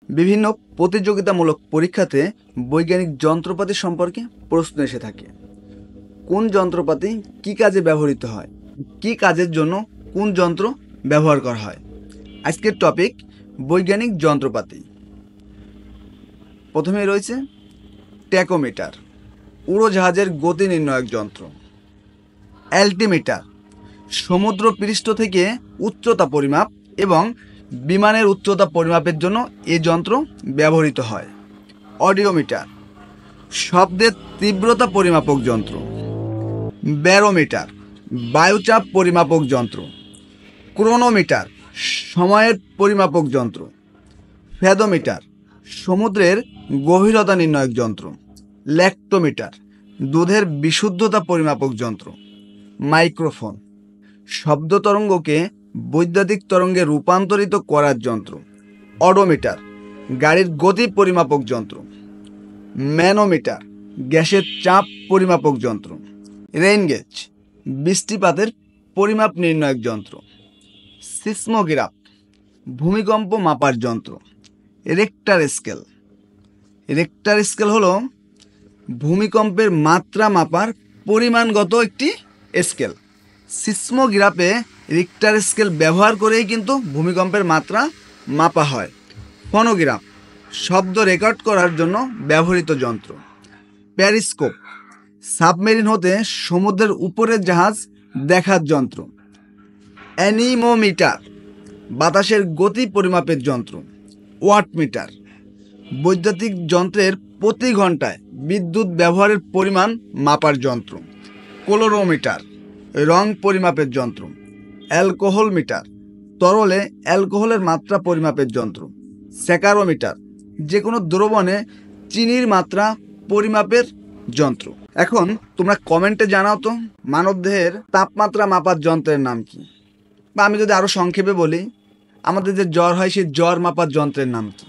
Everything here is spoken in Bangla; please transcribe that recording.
বিভিন্ন প্রতিযোগিতামূলক পরীক্ষাতে বৈজ্ঞানিক যন্ত্রপাতি সম্পর্কে প্রশ্ন এসে থাকে। কোন যন্ত্রপাতি কী কাজে ব্যবহৃত হয়, কী কাজের জন্য কোন যন্ত্র ব্যবহার করা হয়। আজকের টপিক বৈজ্ঞানিক যন্ত্রপাতি। প্রথমে রয়েছে ট্যাকোমিটার, উড়োজাহাজের গতি নির্ণায়ক যন্ত্র। অ্যালটিমিটার, সমুদ্র পৃষ্ঠ থেকে উচ্চতা পরিমাপ এবং বিমানের উচ্চতা পরিমাপের জন্য এই যন্ত্র ব্যবহৃত হয়। অডিওমিটার, শব্দের তীব্রতা পরিমাপক যন্ত্র। ব্যারোমিটার, বায়ুচাপ পরিমাপক যন্ত্র। ক্রোনোমিটার, সময়ের পরিমাপক যন্ত্র। ফ্যাদোমিটার, সমুদ্রের গভীরতা নির্ণায়ক যন্ত্র। ল্যাক্টোমিটার, দুধের বিশুদ্ধতা পরিমাপক যন্ত্র। মাইক্রোফোন, শব্দ তরঙ্গকে বৈদ্যুতিক তরঙ্গে রূপান্তরিত করার যন্ত্র। অডোমিটার, গাড়ির গতি পরিমাপক যন্ত্র। ম্যানোমিটার, গ্যাসের চাপ পরিমাপক যন্ত্র। রেইন গেজ, বৃষ্টিপাতের পরিমাপ নির্ণায়ক যন্ত্র। সিসমোগ্রাফ, ভূমিকম্প মাপার যন্ত্র। রেক্টার স্কেল, রেক্টার স্কেল হলো ভূমিকম্পের মাত্রা মাপার পরিমাণগত একটি স্কেল। সিসমোগ্রাফে রিক্টার স্কেল ব্যবহার করেই কিন্তু ভূমিকম্পের মাত্রা মাপা হয়। ফোনোগ্রাফ, শব্দ রেকর্ড করার জন্য ব্যবহৃত যন্ত্র। প্যারিস্কোপ, সাবমেরিন হতে সমুদ্রের উপরের জাহাজ দেখার যন্ত্র। অ্যানিমোমিটার, বাতাসের গতি পরিমাপের যন্ত্র। ওয়াটমিটার, বৈদ্যুতিক যন্ত্রের প্রতি ঘন্টায় বিদ্যুৎ ব্যবহারের পরিমাণ মাপার যন্ত্র। ক্লোরোমিটার, রং পরিমাপের যন্ত্র। অ্যালকোহল মিটার, তরলে অ্যালকোহলের মাত্রা পরিমাপের যন্ত্র। স্যাকারোমিটার, যে কোনো দ্রবণে চিনির মাত্রা পরিমাপের যন্ত্র। এখন তোমরা কমেন্টে জানাও তো মানবদেহের তাপমাত্রা মাপার যন্ত্রের নাম কি, বা আমি যদি আরও সংক্ষেপে বলি, আমাদের যে জ্বর হয় সেই জ্বর মাপার যন্ত্রের নাম কি।